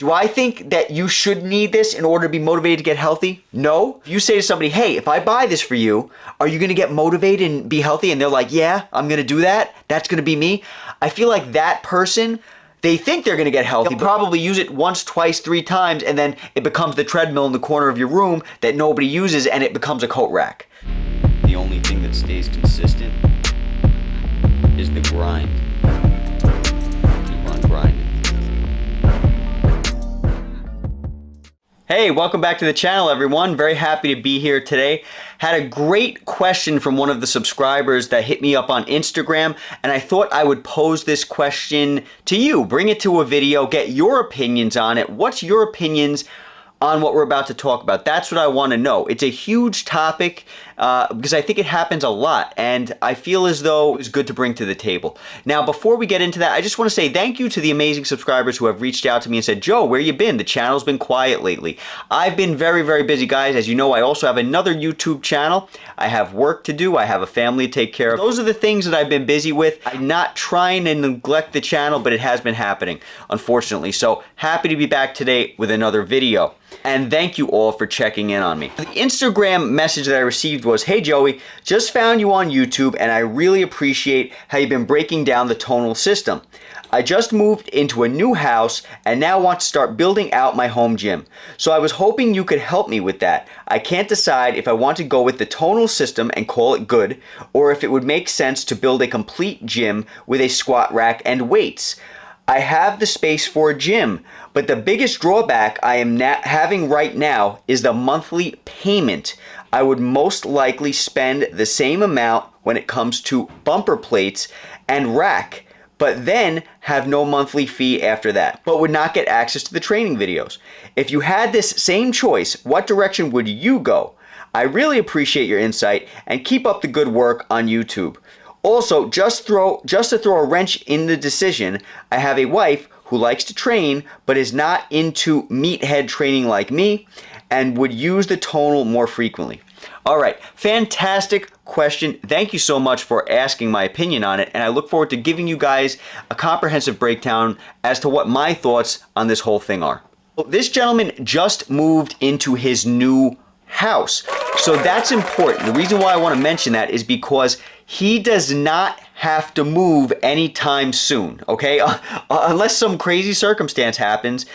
Do I think that you should need this in order to be motivated to get healthy? No. If you say to somebody, hey, if I buy this for you, are you going to get motivated and be healthy? And they're like, yeah, I'm going to do that. That's going to be me. I feel like that person, they think they're going to get healthy. They'll probably use it once, twice, 3 times, and then it becomes the treadmill in the corner of your room that nobody uses, and it becomes a coat rack. The only thing that stays consistent is the grind. Keep on grinding. Hey, welcome back to the channel, everyone. Very happy to be here today. Had a great question from one of the subscribers that hit me up on Instagram, and I thought I would pose this question to you. Bring it to a video, get your opinions on it. What's your opinions on what we're about to talk about? That's what I want to know. It's a huge topic because I think it happens a lot, and I feel as though it's good to bring to the table. Now, before we get into that, I just want to say thank you to the amazing subscribers who have reached out to me and said, Joe, where you been? The channel's been quiet lately. I've been very, very busy, guys. As you know, I also have another YouTube channel. I have work to do. I have a family to take care of. Those are the things that I've been busy with. I'm not trying to neglect the channel, but it has been happening, unfortunately. So happy to be back today with another video. And thank you all for checking in on me. The Instagram message that I received was, hey Joey, just found you on YouTube and I really appreciate how you've been breaking down the tonal system. I just moved into a new house and now want to start building out my home gym. So I was hoping you could help me with that. I can't decide if I want to go with the tonal system and call it good, or if it would make sense to build a complete gym with a squat rack and weights. I have the space for a gym, but the biggest drawback I am having right now is the monthly payment. I would most likely spend the same amount when it comes to bumper plates and rack, but then have no monthly fee after that, but would not get access to the training videos. If you had this same choice, what direction would you go? I really appreciate your insight and keep up the good work on YouTube. Also, just to throw a wrench in the decision, I have a wife who likes to train but is not into meathead training like me and would use the tonal more frequently. All right, fantastic question. Thank you so much for asking my opinion on it, and I look forward to giving you guys a comprehensive breakdown as to what my thoughts on this whole thing are. This gentleman just moved into his new house, so that's important. The reason why I want to mention that is because he does not have to move anytime soon, okay? Unless some crazy circumstance happens,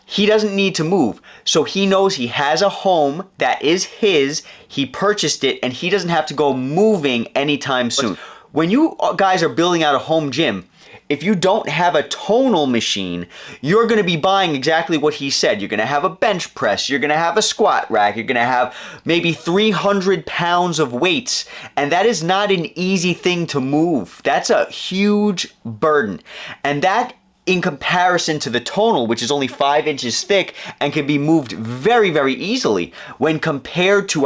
he doesn't need to move. So he knows he has a home that is his, he purchased it, and he doesn't have to go moving anytime soon. When you guys are building out a home gym, if you don't have a tonal machine, you're going to be buying exactly what he said. You're going to have a bench press, you're going to have a squat rack, you're going to have maybe 300 pounds of weights, and that is not an easy thing to move. That's a huge burden. And that, in comparison to the tonal, which is only 5 inches thick and can be moved very, very easily, when compared to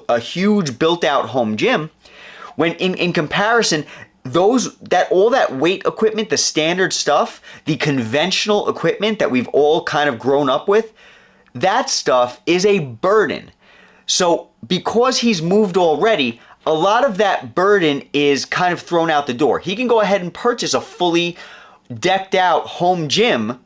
a huge built-out home gym, when in comparison, all that weight equipment, the standard stuff, the conventional equipment that we've all kind of grown up with, that stuff is a burden. So because he's moved already, a lot of that burden is kind of thrown out the door. He can go ahead and purchase a fully decked out home gym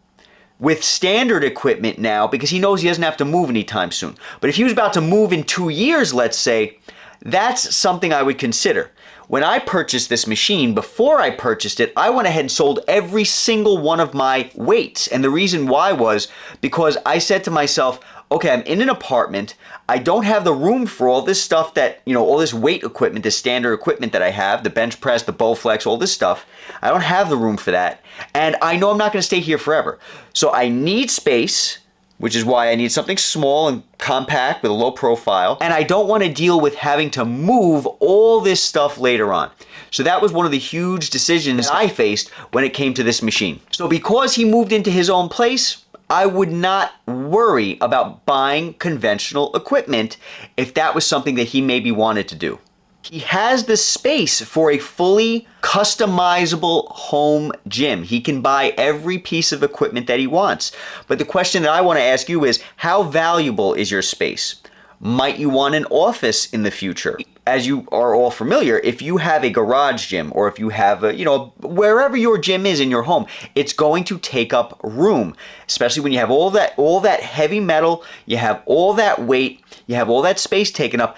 with standard equipment now because he knows he doesn't have to move anytime soon. But if he was about to move in 2 years, let's say, that's something I would consider. When I purchased this machine, before I purchased it, I went ahead and sold every single one of my weights. And the reason why was because I said to myself, okay, I'm in an apartment. I don't have the room for all this stuff that, all this weight equipment, the standard equipment that I have, the bench press, the Bowflex, all this stuff. I don't have the room for that. And I know I'm not going to stay here forever. So I need space, which is why I need something small and compact with a low profile. And I don't want to deal with having to move all this stuff later on. So that was one of the huge decisions I faced when it came to this machine. So because he moved into his own place, I would not worry about buying conventional equipment if that was something that he maybe wanted to do. He has the space for a fully customizable home gym. He can buy every piece of equipment that he wants. But the question that I want to ask you is, how valuable is your space? Might you want an office in the future? as you are all familiar, if you have a garage gym or if you have a, wherever your gym is in your home, it's going to take up room, especially when you have all that heavy metal, you have all that weight, you have all that space taken up.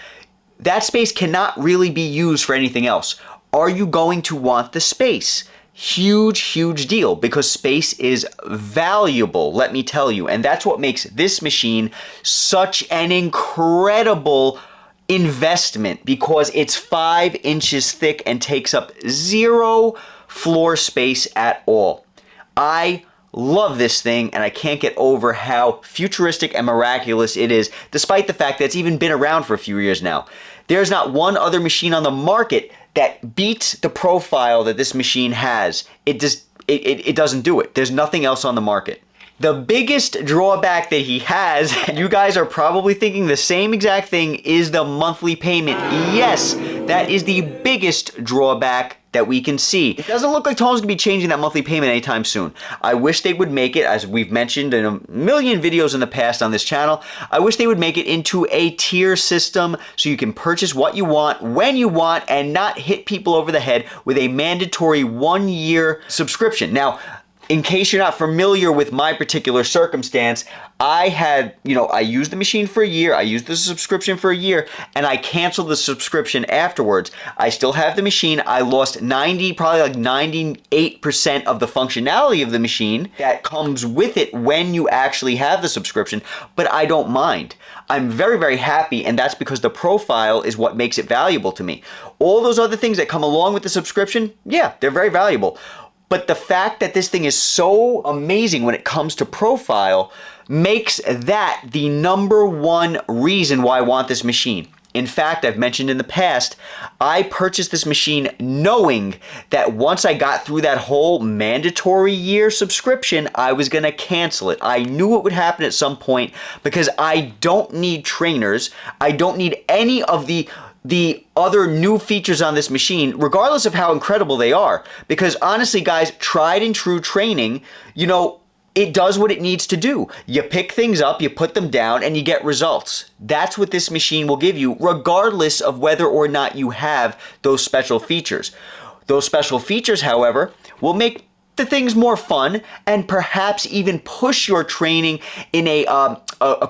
That space cannot really be used for anything else. Are you going to want the space? Huge, huge deal, because space is valuable, let me tell you. And that's what makes this machine such an incredible investment, because it's 5 inches thick and takes up 0 floor space at all. I love this thing, and I can't get over how futuristic and miraculous it is, despite the fact that it's even been around for a few years now. There's not one other machine on the market that beats the profile that this machine has. It doesn't do it. There's nothing else on the market. The biggest drawback that he has, you guys are probably thinking the same exact thing, is the monthly payment. Yes, that is the biggest drawback that we can see. It doesn't look like Tonal's gonna be changing that monthly payment anytime soon. I wish they would make it, as we've mentioned in a million videos in the past on this channel, I wish they would make it into a tier system so you can purchase what you want, when you want, and not hit people over the head with a mandatory 1-year subscription. Now, in case you're not familiar with my particular circumstance, I used the machine for a year, I used the subscription for a year, and I canceled the subscription afterwards. I still have the machine. I lost probably like 98% of the functionality of the machine that comes with it when you actually have the subscription, but I don't mind. I'm very, very happy, and that's because the profile is what makes it valuable to me. All those other things that come along with the subscription, yeah, they're very valuable. But the fact that this thing is so amazing when it comes to profile makes that the #1 reason why I want this machine. In fact, I've mentioned in the past, I purchased this machine knowing that once I got through that whole mandatory year subscription, I was gonna cancel it. I knew it would happen at some point because I don't need trainers. I don't need any of the other new features on this machine, regardless of how incredible they are. Because honestly, guys, tried and true training, it does what it needs to do. You pick things up, you put them down, and you get results. That's what this machine will give you, regardless of whether or not you have those special features. Those special features, however, will make the things more fun and perhaps even push your training in a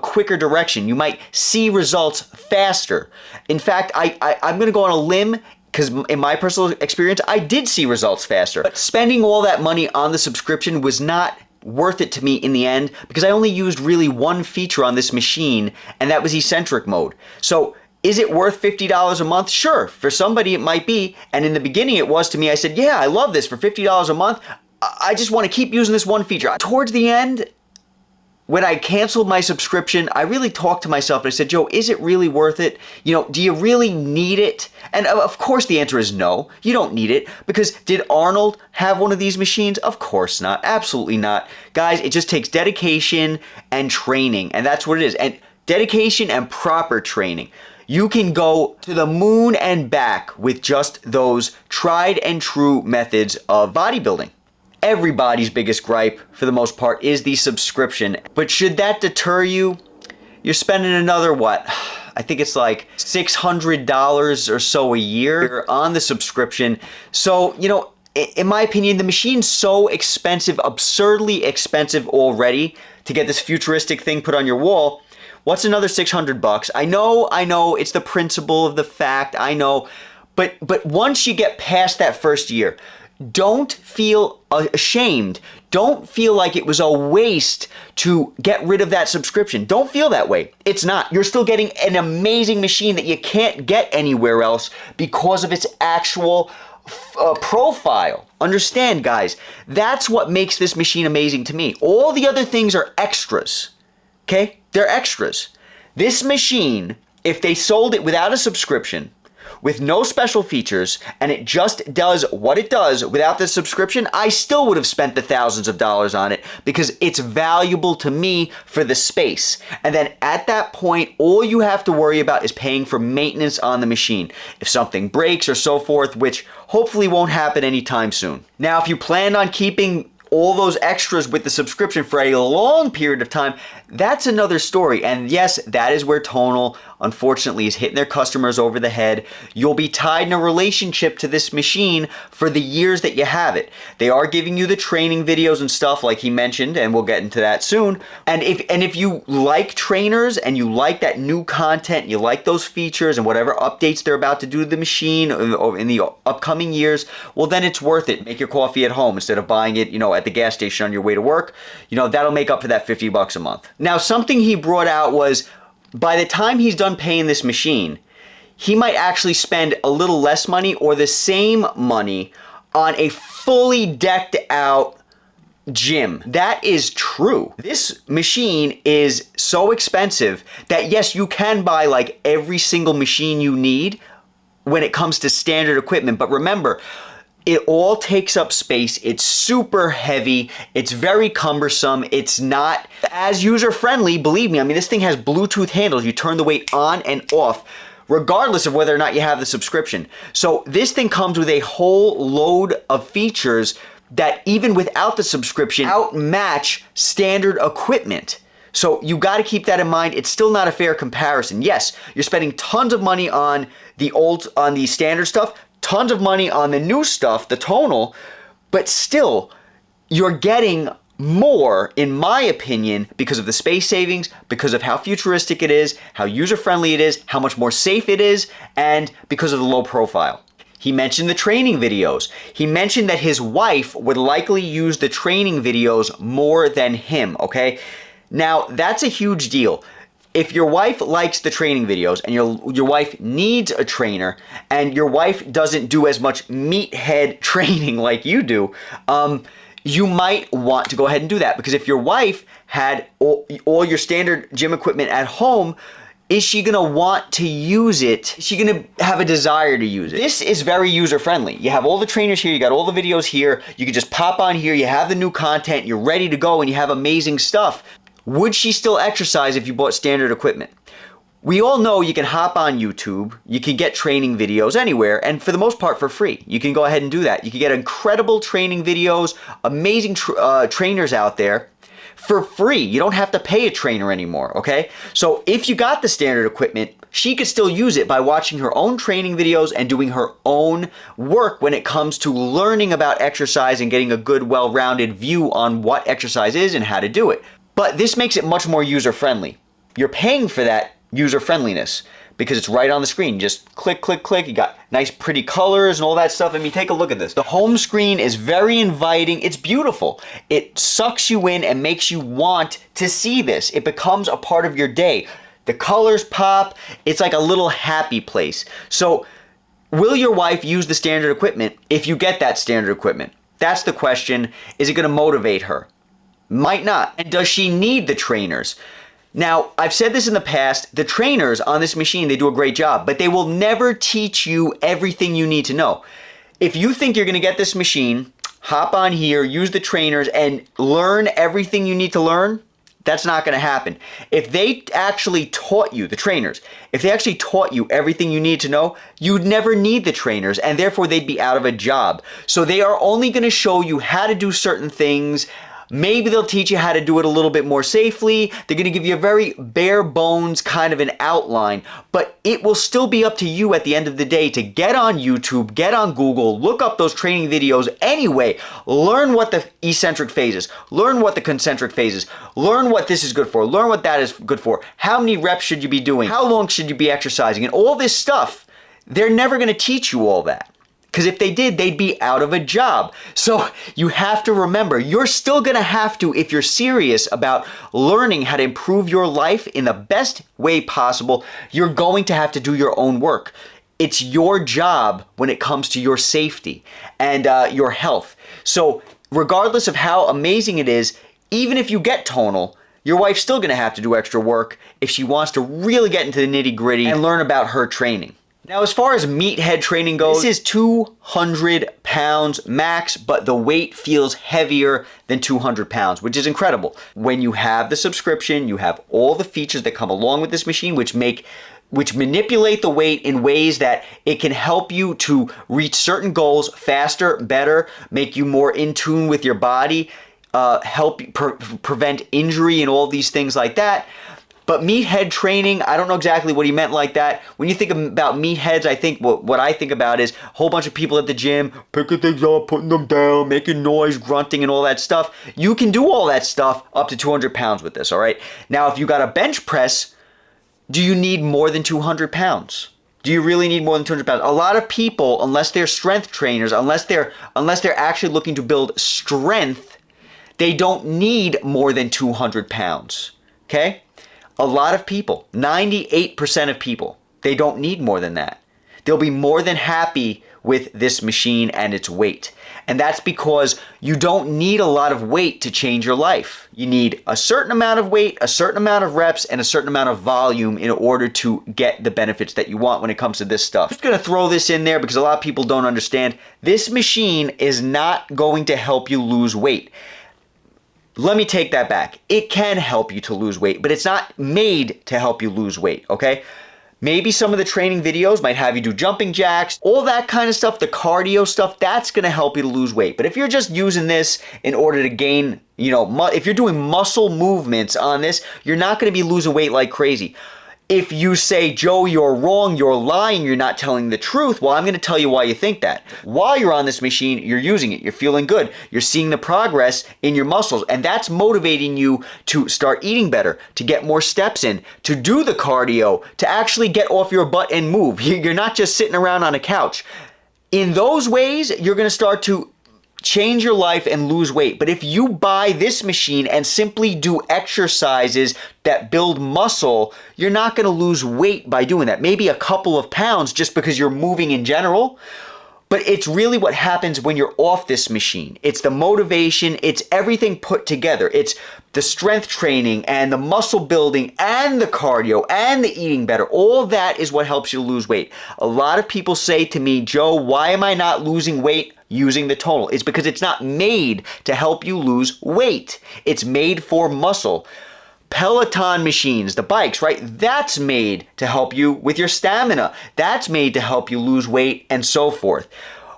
quicker direction. You might see results faster. In fact, I'm going to go on a limb, because in my personal experience, I did see results faster. But spending all that money on the subscription was not worth it to me in the end, because I only used really one feature on this machine, and that was eccentric mode. So is it worth $50 a month? Sure, for somebody it might be, and in the beginning it was to me. I said, yeah, I love this. For $50 a month, I just want to keep using this one feature. Towards the end, when I canceled my subscription, I really talked to myself and I said, Joe, is it really worth it? Do you really need it? And of course the answer is no, you don't need it, because did Arnold have one of these machines? Of course not, absolutely not. Guys, it just takes dedication and training, and that's what it is. And dedication and proper training. You can go to the moon and back with just those tried and true methods of bodybuilding. Everybody's biggest gripe, for the most part, is the subscription. But should that deter you? You're spending another, what? I think it's like $600 or so a year on the subscription. So, in my opinion, the machine's so expensive, absurdly expensive already, to get this futuristic thing put on your wall. What's another $600? I know, it's the principle of the fact, I know. But once you get past that first year, don't feel ashamed. Don't feel like it was a waste to get rid of that subscription. Don't feel that way. It's not. You're still getting an amazing machine that you can't get anywhere else because of its actual profile. Understand, guys, that's what makes this machine amazing to me. All the other things are extras, okay? They're extras. This machine, if they sold it without a subscription, with no special features, and it just does what it does without the subscription, I still would have spent the thousands of dollars on it, because it's valuable to me for the space. And then at that point, all you have to worry about is paying for maintenance on the machine. If something breaks or so forth, which hopefully won't happen anytime soon. Now, if you plan on keeping all those extras with the subscription for a long period of time, that's another story. And yes, that is where Tonal, unfortunately, is hitting their customers over the head. You'll be tied in a relationship to this machine for the years that you have it. They are giving you the training videos and stuff like he mentioned, and we'll get into that soon. And if you like trainers and you like that new content, you like those features and whatever updates they're about to do to the machine in the upcoming years, well, then it's worth it. Make your coffee at home instead of buying it, at the gas station on your way to work. That'll make up for that $50 a month. Now, something he brought out was, by the time he's done paying this machine, he might actually spend a little less money or the same money on a fully decked out gym. That is true. This machine is so expensive that yes, you can buy like every single machine you need when it comes to standard equipment, but remember, it all takes up space. It's super heavy. It's very cumbersome. It's not as user-friendly, believe me. I mean, this thing has Bluetooth handles. You turn the weight on and off, regardless of whether or not you have the subscription. So this thing comes with a whole load of features that even without the subscription outmatch standard equipment. So you got to keep that in mind. It's still not a fair comparison. Yes, you're spending tons of money on the standard stuff, tons of money on the new stuff, the Tonal, but still, you're getting more, in my opinion, because of the space savings, because of how futuristic it is, how user-friendly it is, how much more safe it is, and because of the low profile. He mentioned the training videos. He mentioned that his wife would likely use the training videos more than him, okay? Now, that's a huge deal. If your wife likes the training videos and your wife needs a trainer and your wife doesn't do as much meathead training like you do, you might want to go ahead and do that, because if your wife had all your standard gym equipment at home, is she gonna want to use it? Is she gonna have a desire to use it? This is very user-friendly. You have all the trainers here, you got all the videos here, you can just pop on here, you have the new content, you're ready to go, and you have amazing stuff. Would she still exercise if you bought standard equipment? We all know you can hop on YouTube, you can get training videos anywhere, and for the most part for free. You can go ahead and do that. You can get incredible training videos, amazing trainers out there for free. You don't have to pay a trainer anymore, okay? So if you got the standard equipment, she could still use it by watching her own training videos and doing her own work when it comes to learning about exercise and getting a good, well-rounded view on what exercise is and how to do it. But this makes it much more user-friendly. You're paying for that user-friendliness because it's right on the screen. Just click, click, click. You got nice, pretty colors and all that stuff. I mean, take a look at this. The home screen is very inviting. It's beautiful. It sucks you in and makes you want to see this. It becomes a part of your day. The colors pop. It's like a little happy place. So, will your wife use the standard equipment if you get that standard equipment? That's the question. Is it going to motivate her? Might not. And does she need the trainers? Now, I've said this in the past, the trainers on this machine, they do a great job, but they will never teach you everything you need to know. If you think you're going to get this machine, hop on here, use the trainers, and learn everything you need to learn, that's not going to happen. If they actually taught you, the trainers, if they actually taught you everything you need to know, you'd never need the trainers, and therefore they'd be out of a job. So they are only going to show you how to do certain things. Maybe they'll teach you how to do it a little bit more safely. They're going to give you a very bare bones kind of an outline, but it will still be up to you at the end of the day to get on YouTube, get on Google, look up those training videos anyway, learn what the eccentric phases, learn what the concentric phases, learn what this is good for, learn what that is good for, how many reps should you be doing, how long should you be exercising, and all this stuff. They're never going to teach you all that. Because if they did, they'd be out of a job. So you have to remember, you're still going to have to, if you're serious about learning how to improve your life in the best way possible, you're going to have to do your own work. It's your job when it comes to your safety and your health. So regardless of how amazing it is, even if you get Tonal, your wife's still going to have to do extra work if she wants to really get into the nitty-gritty and learn about her training. Now, as far as meathead training goes, this is 200 pounds max, but the weight feels heavier than 200 pounds, which is incredible. When you have the subscription, you have all the features that come along with this machine, which make which manipulate the weight in ways that it can help you to reach certain goals faster, better, make you more in tune with your body, help prevent injury and all these things like that. But meathead training, I don't know exactly what he meant like that. When you think about meatheads, I think what I think about is a whole bunch of people at the gym picking things up, putting them down, making noise, grunting, and all that stuff. You can do all that stuff up to 200 pounds with this, all right? Now, if you got a bench press, do you need more than 200 pounds? Do you really need more than 200 pounds? A lot of people, unless they're strength trainers, unless they're actually looking to build strength, they don't need more than 200 pounds, okay? A lot of people, 98% of people, they don't need more than that. They'll be more than happy with this machine and its weight. And that's because you don't need a lot of weight to change your life. You need a certain amount of weight, a certain amount of reps, and a certain amount of volume in order to get the benefits that you want when it comes to this stuff. I'm just gonna throw this in there because a lot of people don't understand. This machine is not going to help you lose weight. Let me take that back. It can help you to lose weight, but it's not made to help you lose weight, okay? Maybe some of the training videos might have you do jumping jacks, all that kind of stuff, the cardio stuff, that's gonna help you to lose weight. But if you're just using this in order to gain, if you're doing muscle movements on this, you're not gonna be losing weight like crazy. If you say, Joe, you're wrong, you're lying, you're not telling the truth, well, I'm going to tell you why you think that. While you're on this machine, you're using it, you're feeling good, you're seeing the progress in your muscles, and that's motivating you to start eating better, to get more steps in, to do the cardio, to actually get off your butt and move. You're not just sitting around on a couch. In those ways, you're going to start to change your life and lose weight. But if you buy this machine and simply do exercises that build muscle, you're not going to lose weight by doing that. Maybe a couple of pounds just because you're moving in general. But it's really what happens when you're off this machine. It's the motivation, it's everything put together. It's the strength training and the muscle building and the cardio and the eating better. All that is what helps you lose weight. A lot of people say to me, Joe, why am I not losing weight using the Tonal? It's because it's not made to help you lose weight. It's made for muscle. Peloton machines, the bikes, right? That's made to help you with your stamina. That's made to help you lose weight and so forth.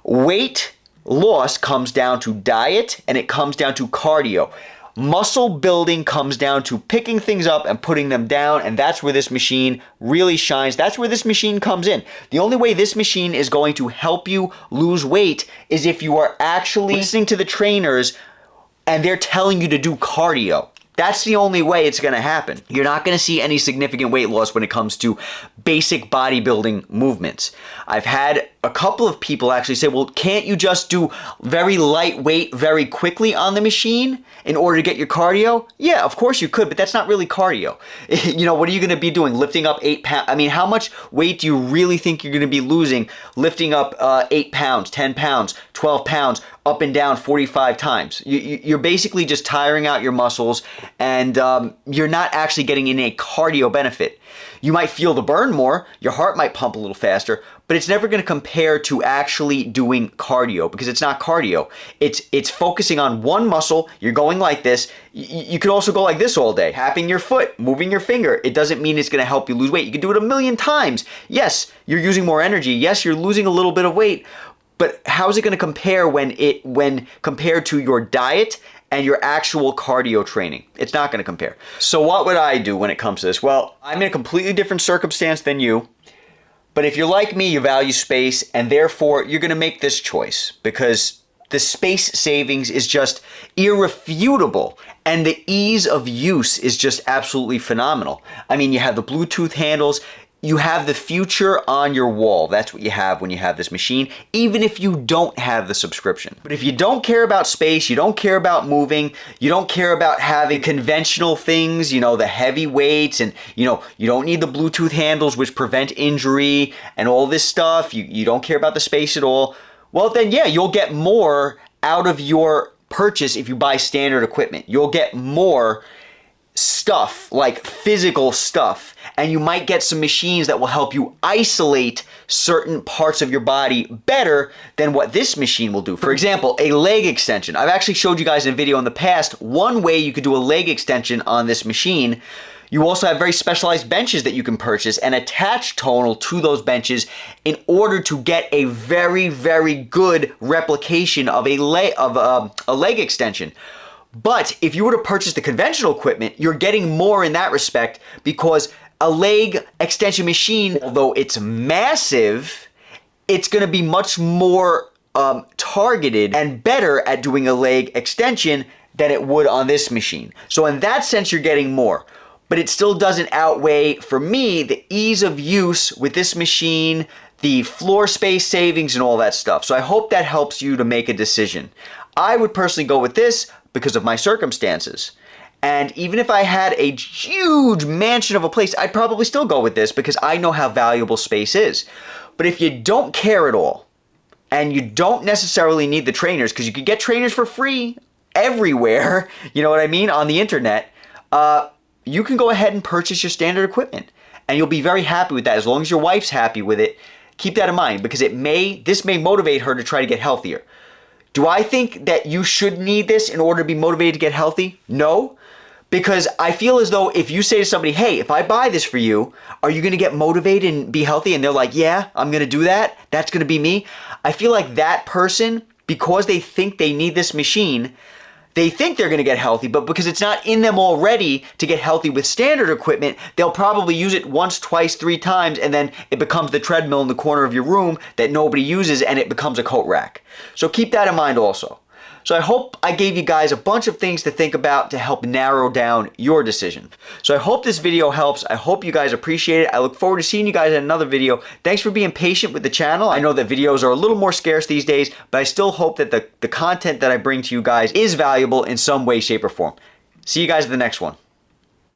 Weight loss comes down to diet and it comes down to cardio. Muscle building comes down to picking things up and putting them down, and that's where this machine really shines. That's where this machine comes in. The only way this machine is going to help you lose weight is if you are actually listening to the trainers and they're telling you to do cardio. That's the only way it's going to happen. You're not going to see any significant weight loss when it comes to basic bodybuilding movements. I've had a couple of people actually say, well, can't you just do very lightweight very quickly on the machine in order to get your cardio? Yeah, of course you could, but that's not really cardio. What are you going to be doing? Lifting up 8 pounds? I mean, how much weight do you really think you're going to be losing lifting up 8 pounds, 10 pounds, 12 pounds, up and down 45 times? You're basically just tiring out your muscles, and you're not actually getting in a cardio benefit. You might feel the burn more, your heart might pump a little faster, but it's never going to compare to actually doing cardio because it's not cardio. It's focusing on one muscle. You're going like this. You could also go like this all day, tapping your foot, moving your finger. It doesn't mean it's going to help you lose weight. You can do it a million times. Yes, you're using more energy. Yes, you're losing a little bit of weight, but how is it going to compare when compared to your diet and your actual cardio training? It's not going to compare. So what would I do when it comes to this? Well, I'm in a completely different circumstance than you. But if you're like me, you value space, and therefore you're going to make this choice because the space savings is just irrefutable, and the ease of use is just absolutely phenomenal. I mean, you have the Bluetooth handles. You have the future on your wall. That's what you have when you have this machine, even if you don't have the subscription. But if you don't care about space, you don't care about moving, you don't care about having conventional things, the heavy weights, and you don't need the Bluetooth handles which prevent injury and all this stuff, you don't care about the space at all, well then yeah, you'll get more out of your purchase if you buy standard equipment. You'll get more stuff, like physical stuff, and you might get some machines that will help you isolate certain parts of your body better than what this machine will do. For example, a leg extension. I've actually showed you guys in a video in the past one way you could do a leg extension on this machine. You also have very specialized benches that you can purchase and attach Tonal to those benches in order to get a very, very good replication of a leg extension. But if you were to purchase the conventional equipment, you're getting more in that respect because a leg extension machine, although it's massive, it's going to be much more targeted and better at doing a leg extension than it would on this machine. So in that sense, you're getting more. But it still doesn't outweigh, for me, the ease of use with this machine, the floor space savings, and all that stuff. So I hope that helps you to make a decision. I would personally go with this because of my circumstances. And even if I had a huge mansion of a place, I'd probably still go with this because I know how valuable space is. But if you don't care at all, and you don't necessarily need the trainers, because you can get trainers for free everywhere, you know what I mean, on the internet, you can go ahead and purchase your standard equipment. And you'll be very happy with that as long as your wife's happy with it. Keep that in mind because this may motivate her to try to get healthier. Do I think that you should need this in order to be motivated to get healthy? No. Because I feel as though if you say to somebody, hey, if I buy this for you, are you going to get motivated and be healthy? And they're like, yeah, I'm going to do that. That's going to be me. I feel like that person, because they think they need this machine, they think they're going to get healthy, but because it's not in them already to get healthy with standard equipment, they'll probably use it once, twice, 3 times, and then it becomes the treadmill in the corner of your room that nobody uses, and it becomes a coat rack. So keep that in mind also. So I hope I gave you guys a bunch of things to think about to help narrow down your decision. So I hope this video helps. I hope you guys appreciate it. I look forward to seeing you guys in another video. Thanks for being patient with the channel. I know that videos are a little more scarce these days, but I still hope that the content that I bring to you guys is valuable in some way, shape, or form. See you guys in the next one.